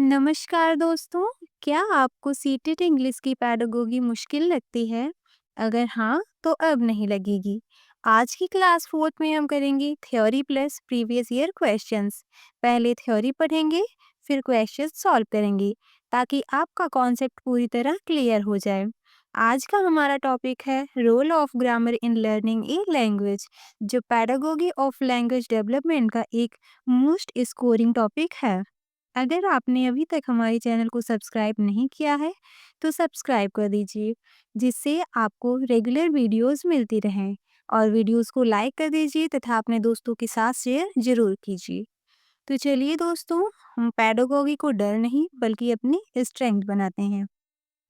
नमस्कार दोस्तों, क्या आपको सीटेट इंग्लिश की पैडागोजी मुश्किल लगती है? अगर हाँ, तो अब नहीं लगेगी। आज की क्लास 4th में हम करेंगे theory plus previous year questions. पहले थ्योरी पढ़ेंगे, फिर क्वेश्चंस सॉल्व करेंगे, ताकि आपका कॉन्सेप्ट पूरी तरह क्लियर हो जाए। आज का हमारा टॉपिक है role of grammar in learning a language, जो पैडागोजी ऑफ लैंग्वेज डेवलपमेंट का एक मोस्ट स्कोरिंग टॉपिक है। अगर आपने अभी तक हमारे चैनल को सब्सक्राइब नहीं किया है, तो सब्सक्राइब कर दीजिए, जिससे आपको रेगुलर वीडियोस मिलती रहें। और वीडियोस को लाइक कर दीजिए तथा अपने दोस्तों के साथ शेयर जरूर कीजिए। तो चलिए दोस्तों, हम पैडागोजी को डर नहीं बल्कि अपनी स्ट्रेंथ बनाते हैं।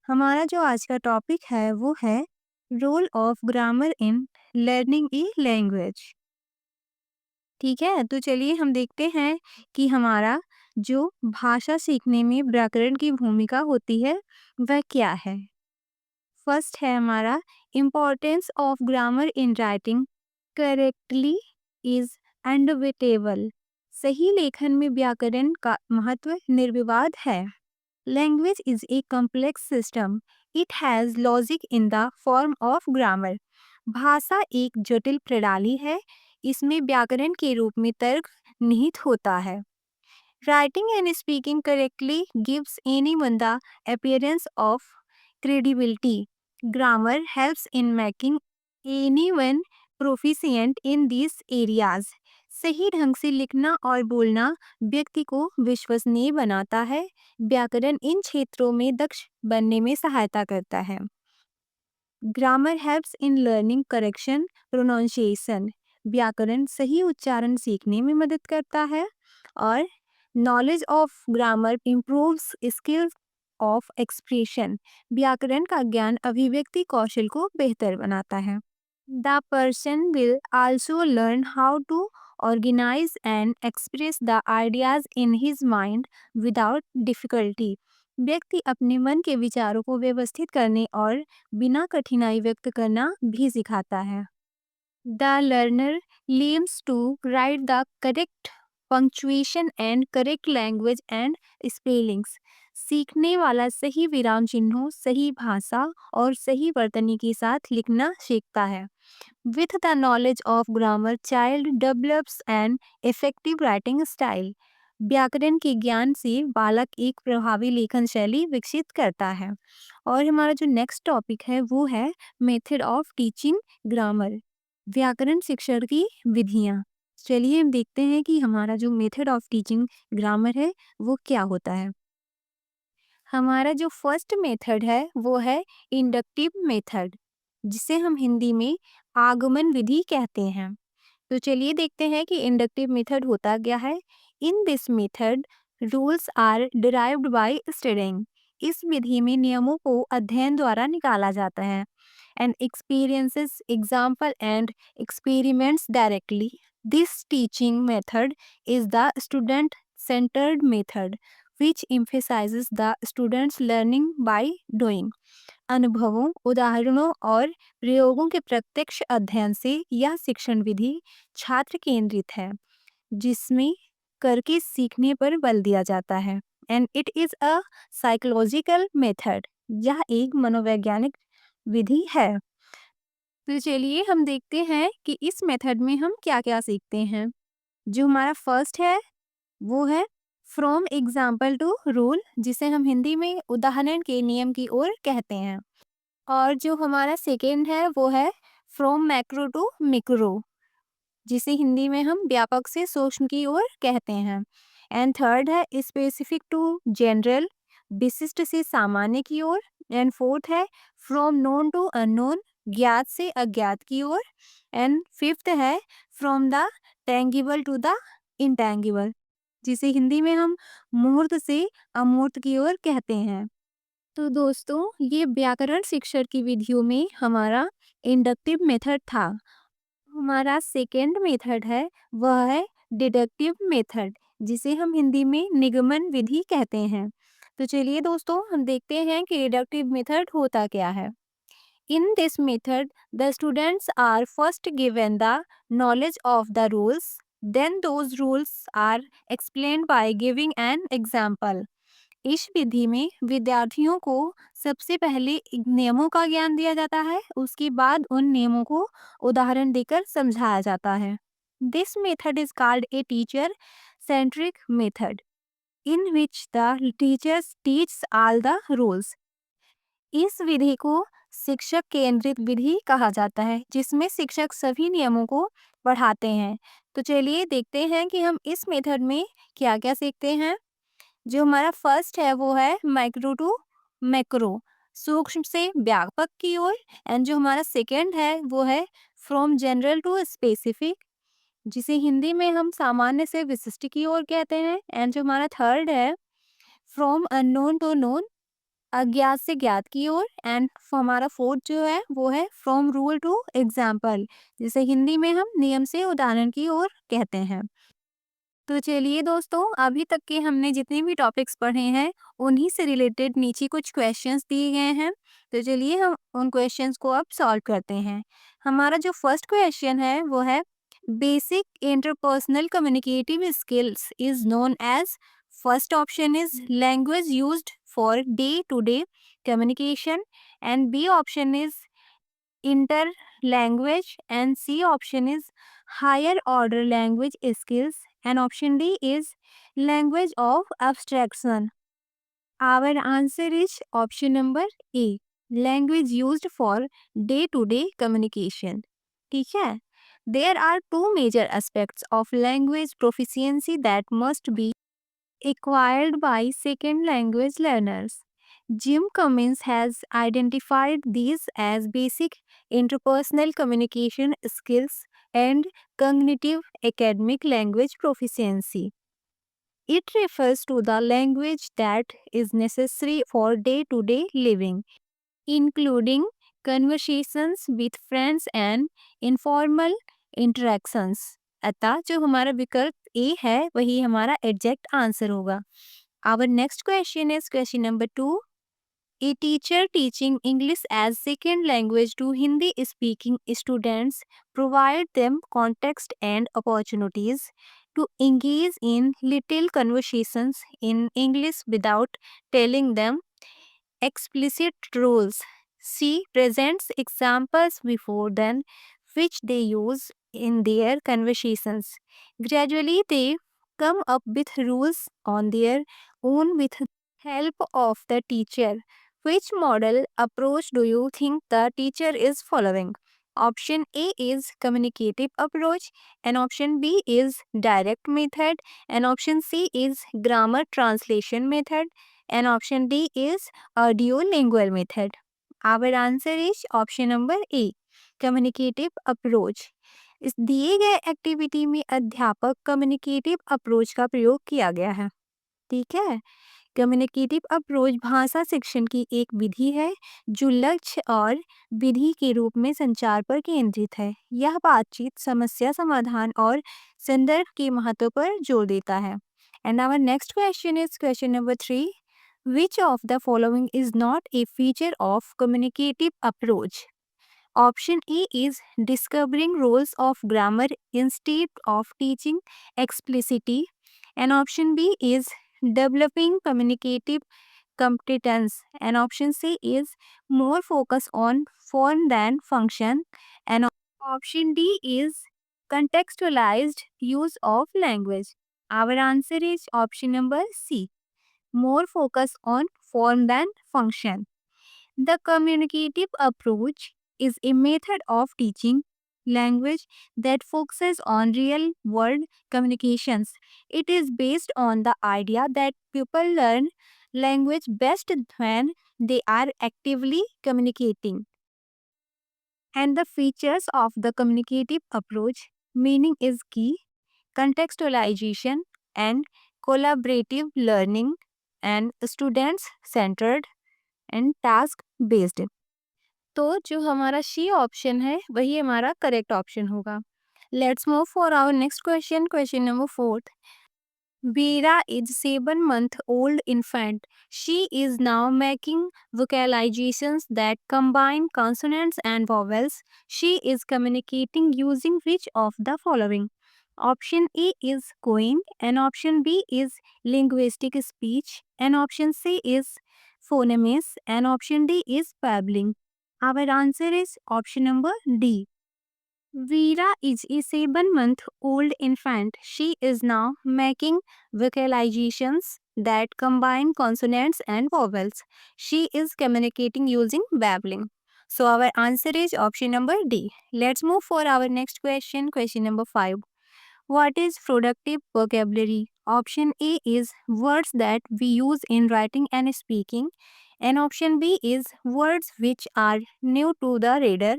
हमारा जो आज का टॉपिक है वो है role of grammar in learning a language. ठीक है, तो चलिए हम देखते हैं कि हमारा जो भाषा सीखने में व्याकरण की भूमिका होती है वह क्या है। फर्स्ट है हमारा importance of grammar in writing correctly is undebatable. सही लेखन में व्याकरण का महत्व निर्विवाद है। Language is a complex system, it has logic in the form of grammar. भाषा एक जटिल प्रणाली है, इसमें व्याकरण के रूप में तर्क निहित होता है। Writing and speaking correctly gives anyone the appearance of credibility. Grammar helps in making anyone proficient in these areas. सही ढंग से लिखना और बोलना व्यक्ति को विश्वसनीय बनाता है। व्याकरण इन क्षेत्रों में दक्ष बनने में सहायता करता है। Grammar helps in learning correction pronunciation. व्याकरण सही उच्चारण सीखने में मदद करता है। और knowledge of grammar improves skills of expression. व्याकरण का ज्ञान अभिव्यक्ति कौशल को बेहतर बनाता है। The person will also learn how to organize and express the ideas in his mind without difficulty. व्यक्ति अपने मन के विचारों को व्यवस्थित करने और बिना कठिनाई व्यक्त करना भी सिखाता है। The learner learns to write the correct punctuation and correct language and spellings. सीखने वाला सही विराम चिन्हों, सही भाषा और सही वर्तनी के साथ लिखना सीखता है। With the knowledge of grammar, child develops an effective writing style. व्याकरण के ज्ञान से बालक एक प्रभावी लेखन शैली विकसित करता है। और हमारा जो नेक्स्ट टॉपिक है वो है मेथड ऑफ टीचिंग ग्रामर, व्याकरण शिक्षण की विधियाँ। चलिए हम देखते हैं कि हमारा जो मेथड ऑफ टीचिंग ग्रामर है वो क्या होता है। हमारा जो फर्स्ट मेथड है वो है इंडक्टिव मेथड, जिसे हम हिंदी में आगमन विधि कहते हैं। तो चलिए देखते हैं कि इंडक्टिव मेथड होता क्या है। In this method rules are derived by studying. इस विधि में नियमों को अध्ययन द्वारा निकाला जाता है। And experiences example and experiments directly. This teaching method is the student centred method which emphasizes the students learning by doing. अनुभवों, उदाहरणों और प्रयोगों के प्रत्यक्ष अध्ययन से यह शिक्षण विधि छात्र केंद्रित है, जिसमें करके सीखने पर बल दिया जाता है। And it is a psychological method. यह एक मनोवैज्ञानिक विधि है। तो चलिए हम देखते हैं कि इस मेथड में हम क्या क्या सीखते हैं। जो हमारा फर्स्ट है वो है फ्रॉम एग्जाम्पल टू रूल, जिसे हम हिंदी में उदाहरण के नियम की ओर कहते हैं। और जो हमारा सेकेंड है वो है फ्रॉम मैक्रो टू मिक्रो, जिसे हिंदी में हम व्यापक से सूक्ष्म की ओर कहते हैं। एंड थर्ड है स्पेसिफिक टू जनरल, विशिष्ट से सामान्य की ओर। एंड फोर्थ है फ्रॉम नोन टू अननोन, ज्ञात से अज्ञात की ओर। एंड फिफ्थ है फ्रॉम द टेंगिबल टू द इंटेंगिबल, जिसे हिंदी में हम मूर्त से अमूर्त की ओर कहते हैं। तो दोस्तों, ये व्याकरण शिक्षण की विधियों में हमारा इंडक्टिव मेथड था। हमारा सेकेंड मेथड है वह है डिडक्टिव मेथड, जिसे हम हिंदी में निगमन विधि कहते हैं। तो चलिए दोस्तों, हम देखते हैं कि डिडक्टिव मेथड होता क्या है। In this method, the students are first given the knowledge of the rules, then those rules are explained by giving an example. इस विधि में विद्यार्थियों को सबसे पहले नियमों का ज्ञान दिया जाता है, उसके बाद उन नियमों को उदाहरण देकर समझाया जाता है। This method is called a teacher centric method in which the teachers teach all the rules. इस विधि को शिक्षक केंद्रित विधि कहा जाता है, जिसमें शिक्षक सभी नियमों को पढ़ाते हैं। तो चलिए देखते हैं कि हम इस मेथड में क्या क्या सीखते हैं। जो हमारा फर्स्ट है वो है माइक्रो टू मैक्रो, सूक्ष्म से व्यापक की ओर। एंड जो हमारा सेकंड है वो है फ्रॉम जनरल टू स्पेसिफिक, जिसे हिंदी में हम सामान्य से विशिष्ट की ओर कहते हैं। एंड जो हमारा थर्ड है फ्रॉम अननोन टू नोन, अज्ञात से ज्ञात की ओर। एंड हमारा फोर्थ जो है वो है फ्रॉम रूल टू एग्जाम्पल, जिसे हिंदी में हम नियम से उदाहरण की ओर कहते हैं। तो चलिए दोस्तों, अभी तक के हमने जितने भी टॉपिक्स पढ़े हैं उन्हीं से रिलेटेड नीचे कुछ क्वेश्चंस दिए गए हैं। तो चलिए हम उन क्वेश्चंस को अब सॉल्व करते हैं। हमारा जो फर्स्ट क्वेश्चन है वो है basic interpersonal communicative skills is known as. First option is language used for day to day communication, and B option is inter language, and C option is higher order language skills, and option D is language of abstraction. Our answer is option number A, language used for day to day communication. ठीक है? There are two major aspects of language proficiency that must be acquired by second language learners. Jim Cummins has identified these as basic interpersonal communication skills and cognitive academic language proficiency. It refers to the language that is necessary for day to day living, including conversations with friends and informal interactions. अतः जो हमारा विकल्प ए है वही हमारा exact answer होगा। Our next question is question number 2. A teacher teaching English as second language to Hindi speaking students provide them context and opportunities to engage in little conversations in English without telling them explicit rules. She presents examples before them which they use in their conversations. Gradually, they come up with rules on their own with help of the teacher. Which model approach do you think the teacher is following? Option A is communicative approach, and option B is direct method, and option C is grammar translation method, and option D is audiolingual method. Our answer is option number A, communicative approach. इस दिए गए activity में अध्यापक communicative approach का प्रयोग किया गया है। ठीक है, कम्युनिकेटिव अप्रोच भाषा शिक्षण की एक विधि है जो लक्ष्य और विधि के रूप में संचार पर केंद्रित है। यह बातचीत, समस्या समाधान और संदर्भ के महत्व पर जोर देता है। And our next question is question number 3. Which of the following is not a feature of communicative approach? Option A is discovering rules of grammar instead of teaching explicitly, and option B is developing communicative competence, and option C is more focus on form than function, and option D is contextualized use of language. Our answer is option number C, more focus on form than function. The communicative approach is a method of teaching language that focuses on real world communications. It is based on the idea that people learn language best when they are actively communicating. And the features of the communicative approach: meaning is key, contextualization and collaborative learning, and students centered and task based. तो जो हमारा C option है वही हमारा correct option होगा। Let's move for our next question, question number 4. Veera is 7-month-old infant. She is now making vocalizations that combine consonants and vowels. She is communicating using which of the following? Option A is cooing, and option B is linguistic speech, and option C is phonemes, and option D is babbling. Our answer is option number D. Veera is a 7-month-old infant. She is now making vocalizations that combine consonants and vowels. She is communicating using babbling. So our answer is option number D. Let's move for our next question, question number 5. What is productive vocabulary? Option A is words that we use in writing and speaking, and option B is words which are new to the reader,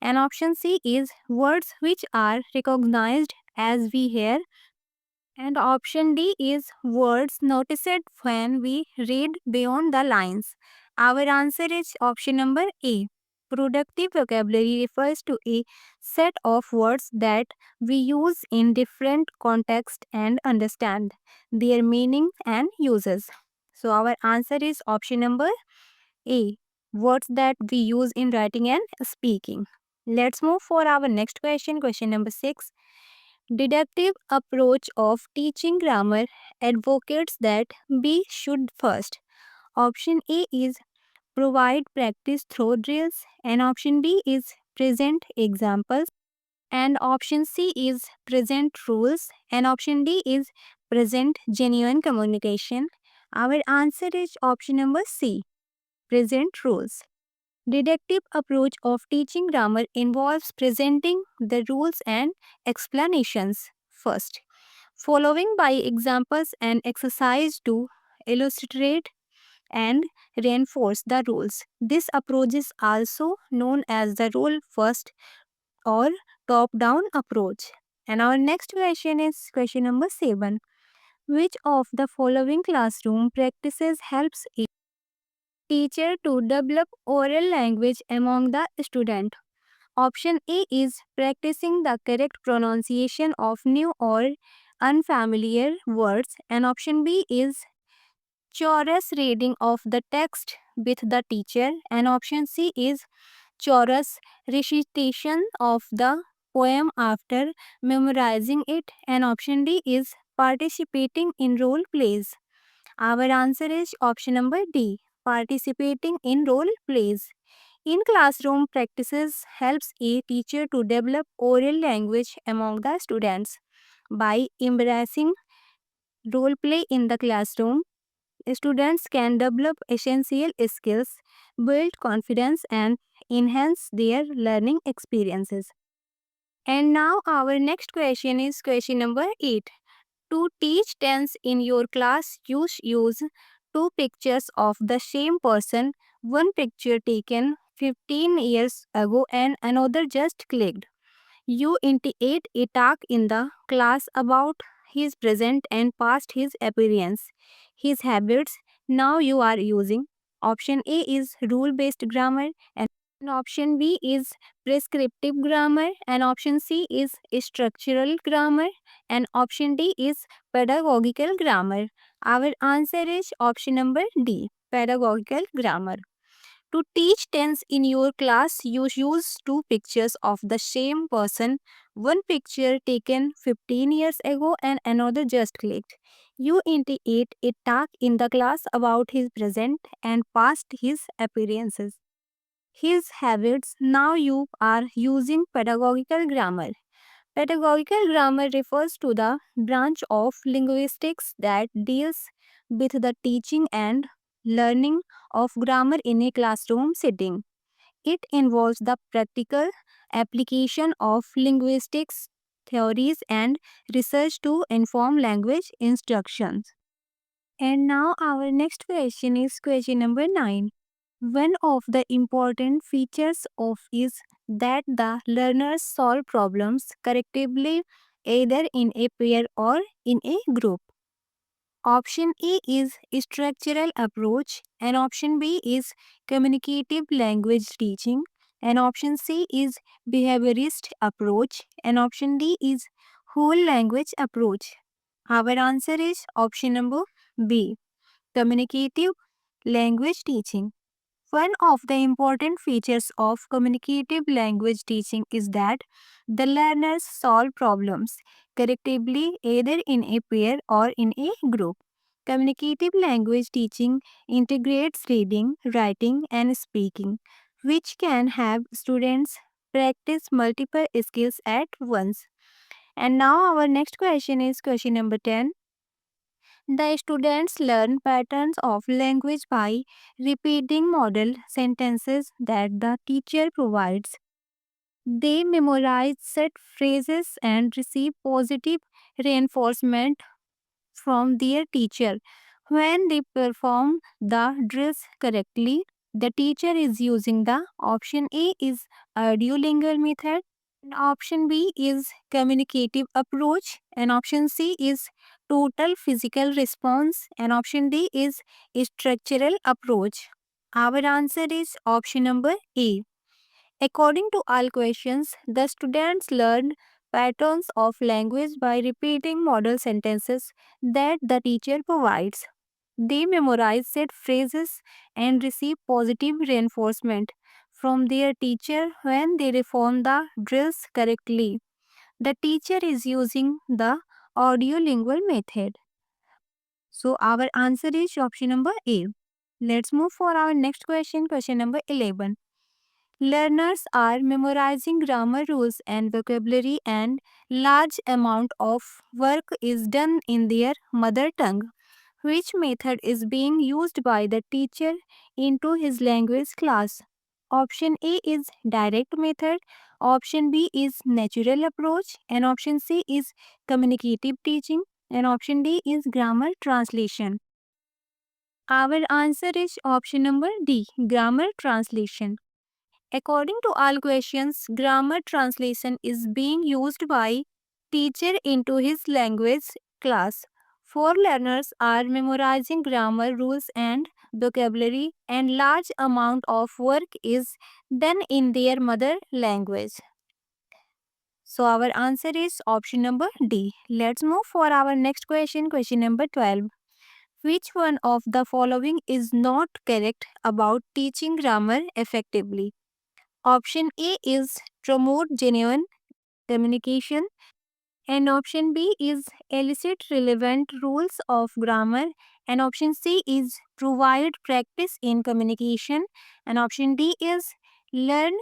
and option C is words which are recognized as we hear, and option D is words noticed when we read beyond the lines. Our answer is option number A. Productive vocabulary refers to a set of words that we use in different contexts and understand their meaning and uses. So our answer is option number A. Words that we use in writing and speaking. Let's move for our next question, question number 6. Deductive approach of teaching grammar advocates that B should first. Option A is provide practice through drills, and option B is present examples, and option C is present rules, and option D is present genuine communication. Our answer is option number C, present rules. Deductive approach of teaching grammar involves presenting the rules and explanations first, following by examples and exercise to illustrate and reinforce the rules. This approach is also known as the rule first or top down approach. And our next question is question number 7. Which of the following classroom practices helps a teacher to develop oral language among the student? Option A is practicing the correct pronunciation of new or unfamiliar words, and option B is chorus reading of the text with the teacher, and option C is chorus recitation of the poem after memorizing it, and option D is participating in role plays. Our answer is option number D, participating in role plays. In classroom practices helps a teacher to develop oral language among the students. By embracing role play in the classroom, students can develop essential skills, build confidence, and enhance their learning experiences. And now, our next question is question number 8. To teach tense in your class, you use two pictures of the same person, one picture taken 15 years ago and another just clicked. You indicate a talk in the class about his present and past, his appearance, his habits. Now you are using. Option A is rule based grammar, and option B is prescriptive grammar, and option C is structural grammar, and option D is pedagogical grammar. Our answer is option number D, pedagogical grammar. To teach tense in your class, you use two pictures of the same person, one picture taken 15 years ago and another just clicked. You indicate a talk in the class about his present and past, his appearances, his habits. Now you are using pedagogical grammar. Pedagogical grammar refers to the branch of linguistics that deals with the teaching and learning of grammar in a classroom setting. It involves the practical application of linguistics theories and research to inform language instructions. And now our next question is question number 9. One of the important features of is that the learners solve problems collectively either in a pair or in a group. Option A is structural approach, and option B is communicative language teaching, and option C is behaviorist approach, and option D is whole language approach. Our answer is option number B, communicative language teaching. One of the important features of communicative language teaching is that the learners solve problems collectively either in a pair or in a group. Communicative language teaching integrates reading, writing, and speaking, which can have students practice multiple skills at once. And now, our next question is question number 10. The students learn patterns of language by repeating model sentences that the teacher provides. They memorize set phrases and receive positive reinforcement from their teacher. When they perform the drills correctly, the teacher is using the option A is audiolingual method, and option B is communicative approach, and option C is total physical response, and option D is structural approach. Our answer is option number A. According to all questions, the students learned patterns of language by repeating model sentences that the teacher provides. They memorize set phrases and receive positive reinforcement from their teacher when they perform the drills correctly. The teacher is using the audiolingual method. So our answer is option number A. Let's move for our next question, question number 11. Learners are memorizing grammar rules and vocabulary, and large amount of work is done in their mother tongue. Which method is being used by the teacher into his language class? Option A is direct method, option B is natural approach, and option C is communicative teaching, and option D is grammar translation. Our answer is option number D, grammar translation. According to all questions, grammar translation is being used by teacher into his language class. Four learners are memorizing grammar rules and vocabulary, and large amount of work is done in their mother language. So our answer is option number D. Let's move for our next question, question number 12. Which one of the following is not correct about teaching grammar effectively? Option A is promote genuine communication, and option B is elicit relevant rules of grammar, and option C is provide practice in communication, and option D is learn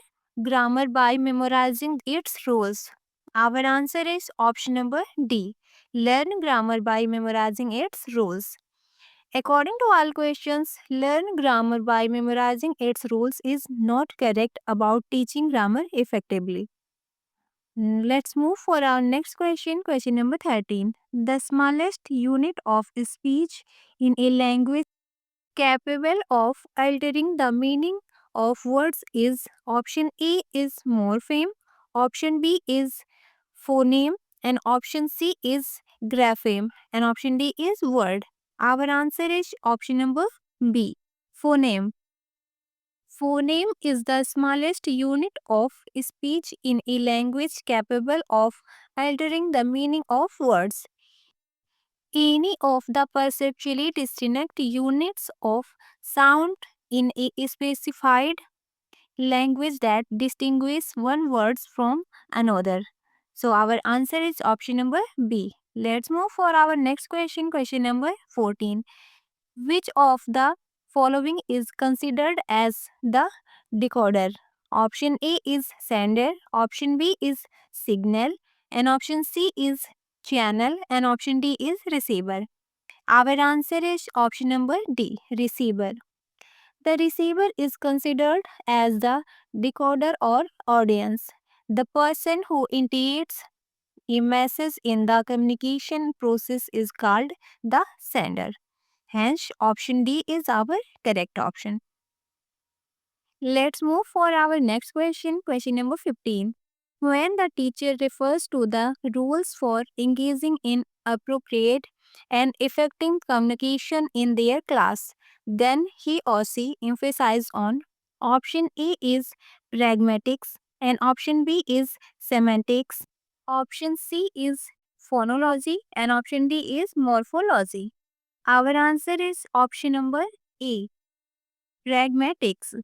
grammar by memorizing its rules. Our answer is option number D, learn grammar by memorizing its rules. According to all questions, learn grammar by memorizing its rules is not correct about teaching grammar effectively. Let's move for our next question, question number 13. The smallest unit of speech in a language capable of altering the meaning of words is option A is morpheme, option B is phoneme, and option C is grapheme, and option D is word. Our answer is option number B, phoneme. Phoneme is the smallest unit of speech in a language capable of altering the meaning of words. Any of the perceptually distinct units of sound in a specified language that distinguish one word from another. So our answer is option number B. Let's move for our next question, question number 14. Which of the following is considered as the decoder? Option A is sender, option B is signal, and option C is channel, and option D is receiver. Our answer is option number D, receiver. The receiver is considered as the decoder or audience. The person who initiates a message in the communication process is called the sender. Hence, option D is our correct option. Let's move for our next question, question number 15. When the teacher refers to the rules for engaging in appropriate and effective communication in their class, then he or she emphasizes on option A is pragmatics, and option B is semantics, option C is phonology, and option D is morphology. Our answer is option number A. Pragmatics.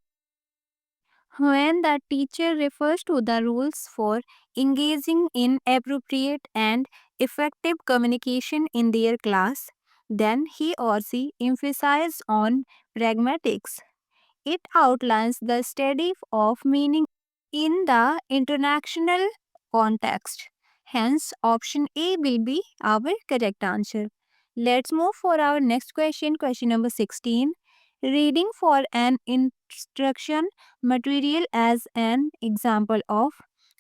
When the teacher refers to the rules for engaging in appropriate and effective communication in their class, then he or she emphasizes on pragmatics. It outlines the study of meaning in the international context. Hence, option A will be our correct answer. Let's move for our next question, question number 16. Reading for an instruction material as an example of.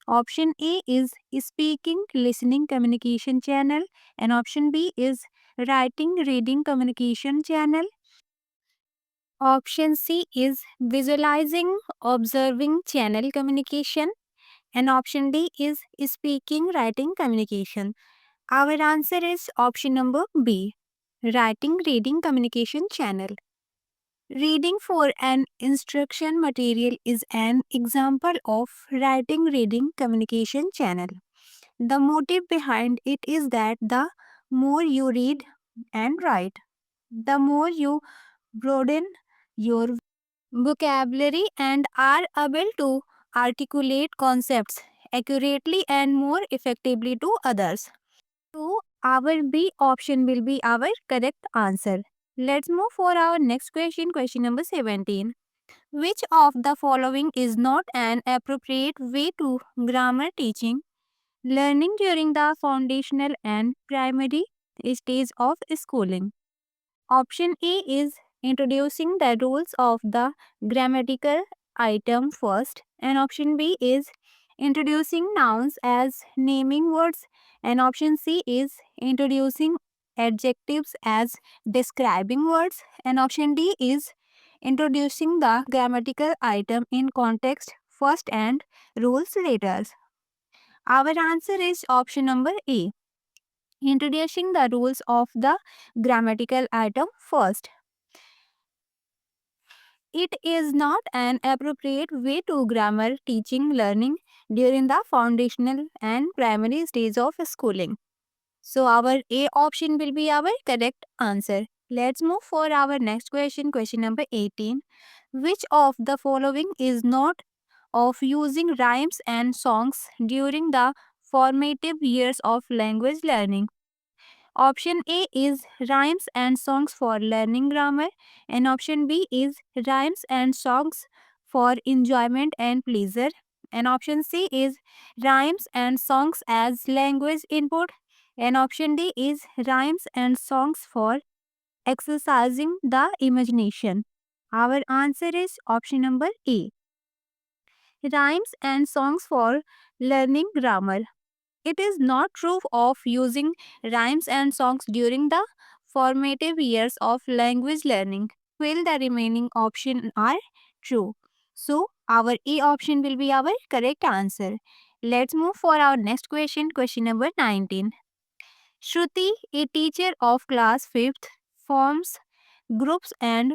Option A is speaking, listening, communication channel, and option B is writing, reading, communication channel. Option C is visualizing, observing channel communication, and option D is speaking, writing communication. Our answer is option number B, writing, reading communication channel. Reading for an instruction material is an example of writing, reading communication channel. The motive behind it is that the more you read and write, the more you broaden your vocabulary and are able to articulate concepts accurately and more effectively to others. So, our B option will be our correct answer. Let's move for our next question, question number 17. Which of the following is not an appropriate way to grammar teaching? Learning during the foundational and primary stage of schooling. Option A is introducing the rules of the grammatical item first, and option B is introducing nouns as naming words, and option C is introducing adjectives as describing words, and option D is introducing the grammatical item in context first and rules later. Our answer is option number A, introducing the rules of the grammatical item first. It is not an appropriate way to grammar teaching learning during the foundational and primary stage of schooling. So our A option will be our correct answer. Let's move for our next question, question number 18. Which of the following is not of using rhymes and songs during the formative years of language learning? Option A is rhymes and songs for learning grammar, and option B is rhymes and songs for enjoyment and pleasure, and option C is rhymes and songs as language input, and option D is rhymes and songs for exercising the imagination. Our answer is option number A, rhymes and songs for learning grammar. It is not true of using rhymes and songs during the formative years of language learning, while the remaining options are true. So, our A option will be our correct answer. Let's move for our next question, question number 19. Shruti, a teacher of class 5th, forms groups and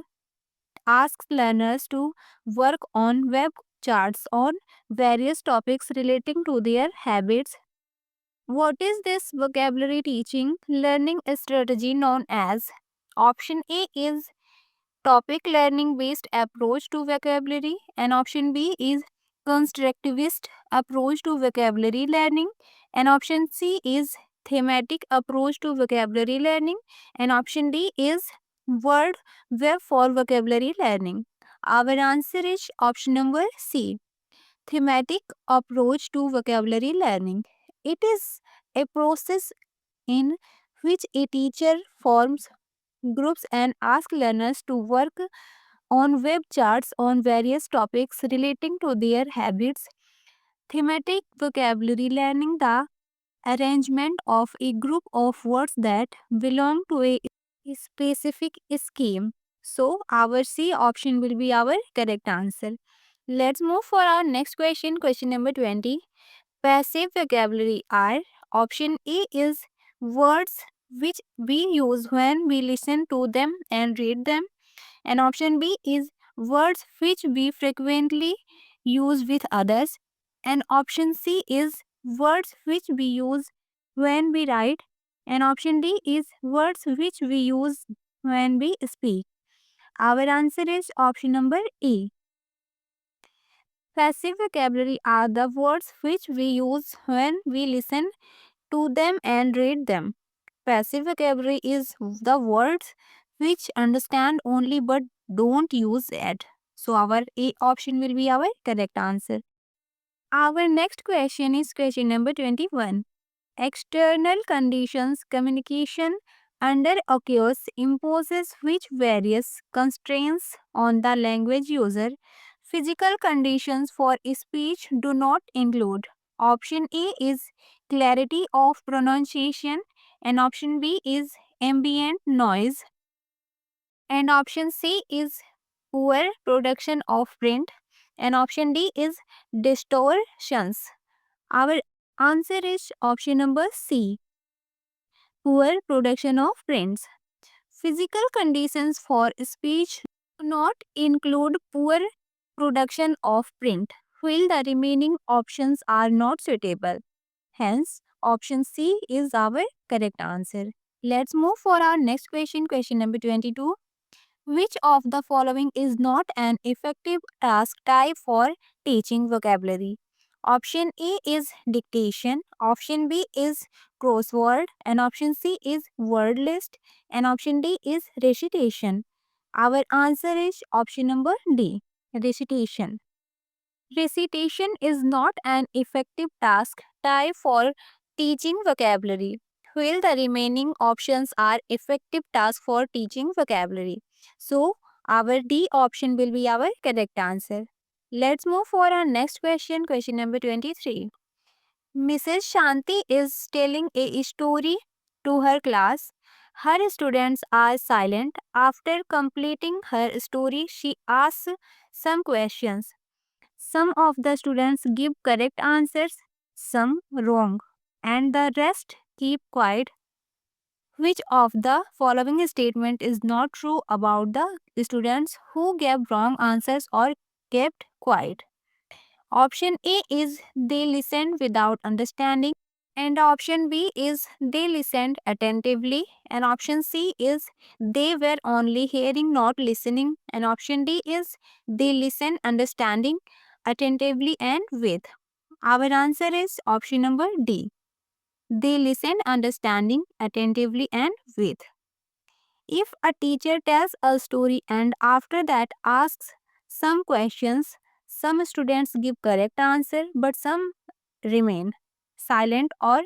asks learners to work on web charts on various topics relating to their habits. What is this vocabulary teaching learning strategy known as? Option A is topic learning based approach to vocabulary, and option B is constructivist approach to vocabulary learning, and option C is thematic approach to vocabulary learning, and option D is word web for vocabulary learning. Our answer is option number C, thematic approach to vocabulary learning. It is a process in which a teacher forms groups and asks learners to work on web charts on various topics relating to their habits. Thematic vocabulary learning, the arrangement of a group of words that belong to a specific scheme. So, our C option will be our correct answer. Let's move for our next question, question number 20. Passive vocabulary are. Option A is words which we use when we listen to them and read them, and option B is words which we frequently use with others, and option C is words which we use when we write, and option D is words which we use when we speak. Our answer is option number A. Passive vocabulary are the words which we use when we listen to them and read them. Passive vocabulary is the words which understand only but don't use it. So our A option will be our correct answer. Our next question is question number 21. External conditions communication under occurs imposes which various constraints on the language user. Physical conditions for speech do not include. Option A is clarity of pronunciation and option B is ambient noise and option C is poor production of print and option D is distortions. Our answer is option number C, poor production of prints. Physical conditions for speech do not include poor production of print, while the remaining options are not suitable. Hence, option C is our correct answer. Let's move for our next question, question number 22. Which of the following is not an effective task type for teaching vocabulary? Option A is dictation, option B is crossword, and option C is word list, and option D is recitation. Our answer is option number D, recitation. Recitation is not an effective task type for teaching vocabulary, while the remaining options are effective tasks for teaching vocabulary. So, our D option will be our correct answer. Let's move for our next question, question number 23. Mrs. Shanti is telling a story to her class. Her students are silent. After completing her story, she asks some questions. Some of the students give correct answers, some wrong, and the rest keep quiet. Which of the following statement is not true about the students who gave wrong answers or kept quiet? Option A is they listened without understanding, and option B is they listened attentively, and option C is they were only hearing, not listening, and option D is they listened understanding attentively and with. Our answer is option number D. They listen understanding attentively and with. If a teacher tells a story and after that asks some questions, some students give correct answer but some remain silent or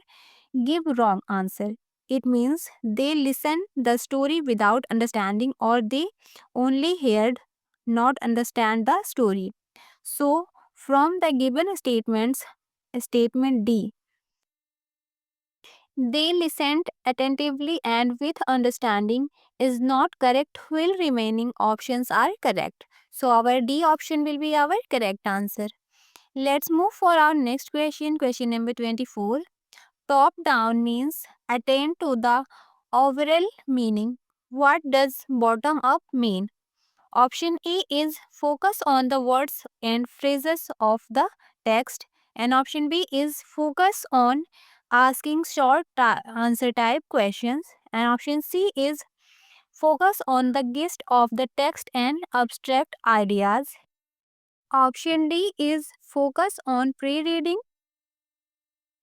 give wrong answer. It means they listen the story without understanding or they only heard not understand the story. So from the given statements, statement D, they listened attentively and with understanding is not correct while remaining options are correct. So our D option will be our correct answer. Let's move for our next question, question number 24. Top down means attain to the overall meaning. What does bottom up mean? Option A is focus on the words and phrases of the text, and option B is focus on asking short answer type questions, and option C is focus on the gist of the text and abstract ideas. Option D is focus on pre-reading.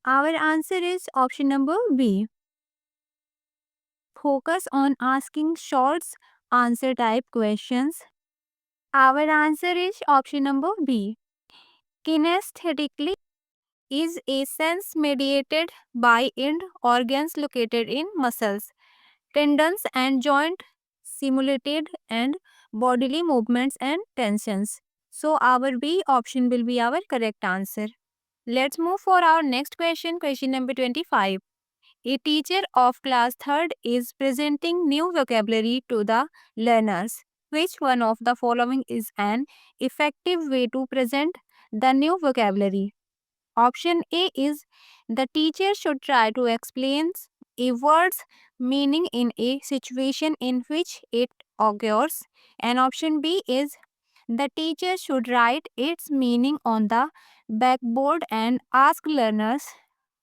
Our answer is option number B. Focus on asking short answer type questions. Our answer is option number B. Kinesthetically is a sense mediated by end organs located in muscles, tendons and joint simulated and bodily movements and tensions. So our B option will be our correct answer. Let's move for our next question, question number 25. A teacher of class 3rd is presenting new vocabulary to the learners. Which one of the following is an effective way to present the new vocabulary? Option A is the teacher should try to explain a word's meaning in a situation in which it occurs. And option B is the teacher should write its meaning on the backboard and ask learners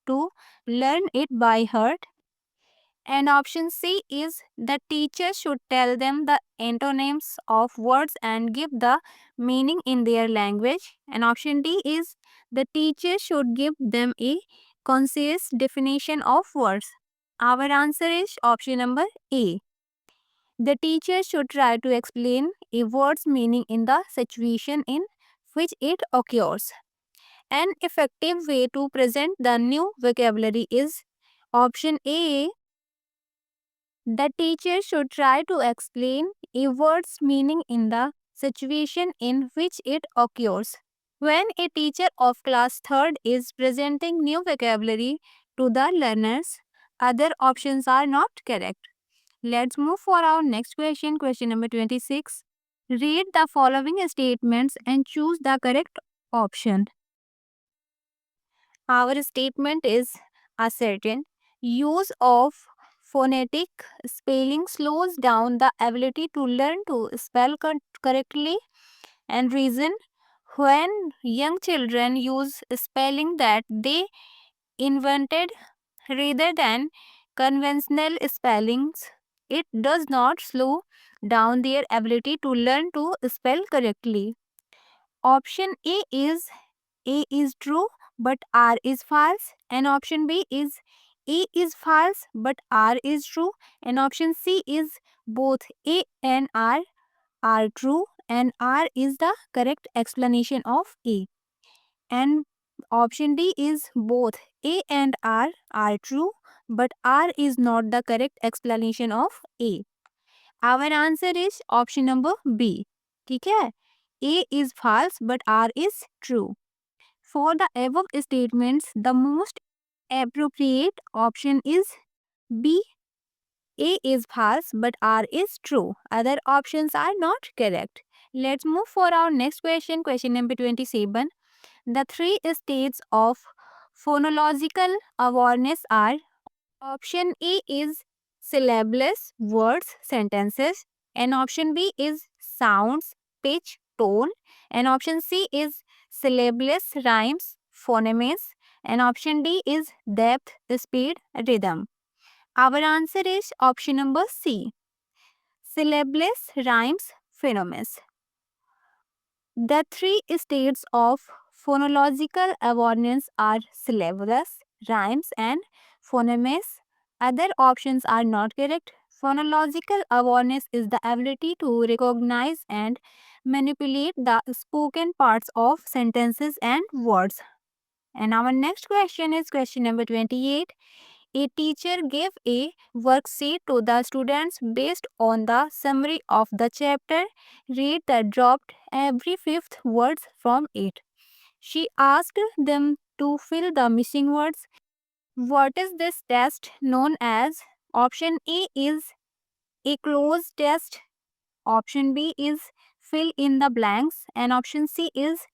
to learn it by heart. And option C is the teacher should tell them the antonyms of words and give the meaning in their language. And option D is the teacher should give them a concise definition of words. Our answer is option number A. The teacher should try to explain a word's meaning in the situation in which it occurs. An effective way to present the new vocabulary is option A. The teacher should try to explain a word's meaning in the situation in which it occurs. When a teacher of class 3rd is presenting new vocabulary to the learners, other options are not correct. Let's move for our next question, question number 26. Read the following statements and choose the correct option. Our statement is a certain use of phonetic spelling slows down the ability to learn to spell correctly, and reason when young children use spelling that they invented rather than conventional spellings, it does not slow down their ability to learn to spell correctly. Option A is true but R is false, and option B is A is false but R is true, and option C is both A and R are true and R is the correct explanation of A. And option D is both A and R are true but R is not the correct explanation of A. Our answer is option number B. ठीक है? A is false but R is true. For the above statements, the most appropriate option is B. A is false but R is true. Other options are not correct. Let's move for our next question, question number 27. The three states of phonological awareness are option A is syllabless words, sentences, and option B is sounds, pitch, tone, and option C is syllabless rhymes, phonemes, and option D is depth, speed, rhythm. Our answer is option number C, syllabless rhymes, phonemes. The three states of phonological awareness are syllabless, rhymes, and phonemes. Other options are not correct. Phonological awareness is the ability to recognize and manipulate the spoken parts of sentences and words. And our next question is question number 28. A teacher gave a worksheet to the students based on the summary of the chapter. Read the dropped every fifth words from it. She asked them to fill the missing words. What is this test known as? Option A is a closed test. Option B is fill in the blanks. And option C is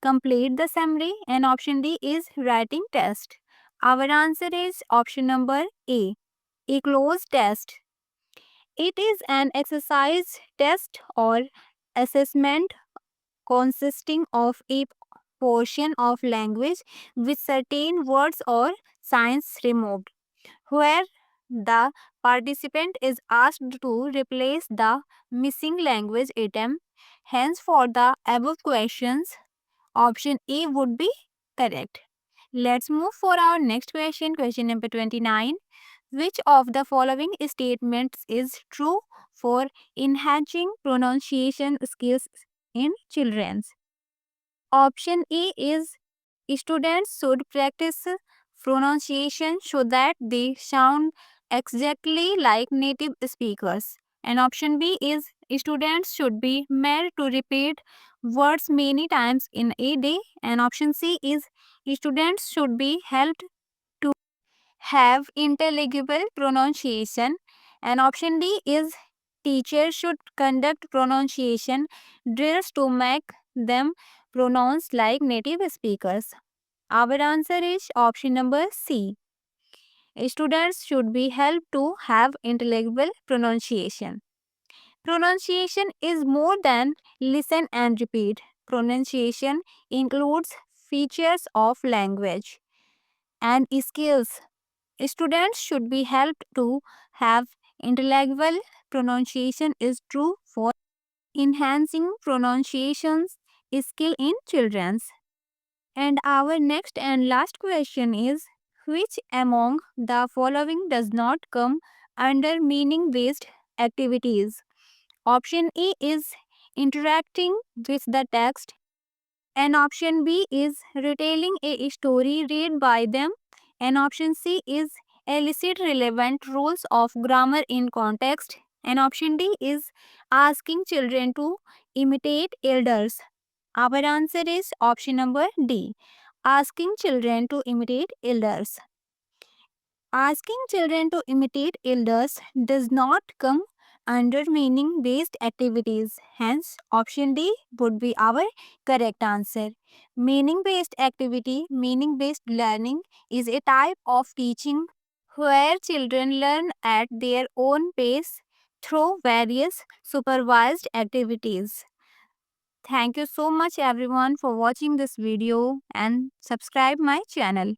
complete the summary. And option D is writing test. Our answer is option number A, a closed test. It is an exercise test or assessment consisting of a portion of language with certain words or signs removed, where the participant is asked to replace the missing language item. Hence, for the above questions, option A would be correct. Let's move for our next question, question number 29. Which of the following statements is true for enhancing pronunciation skills in children? Option A is students should practice pronunciation so that they sound exactly like native speakers. And option B is students should be made to repeat words many times in a day. And option C is students should be helped to have intelligible pronunciation. And option D is teachers should conduct pronunciation drills to make them pronounce like native speakers. Our answer is option number C. Students should be helped to have intelligible pronunciation. Pronunciation is more than listen and repeat. Pronunciation includes features of language and skills Students should be helped to have intelligible pronunciation is true for enhancing pronunciation skill in children. And our next and last question is, which among the following does not come under meaning based activities? Option A is interacting with the text, and option B is retelling a story read by them, and option C is elicit relevant rules of grammar in context, and option D is asking children to imitate elders. Our answer is option number D, asking children to imitate elders. Asking children to imitate elders does not come under meaning based activities. Hence, option D would be our correct answer. Meaning based activity, meaning based learning is a type of teaching where children learn at their own pace through various supervised activities. Thank you so much everyone for watching this video and subscribe my channel.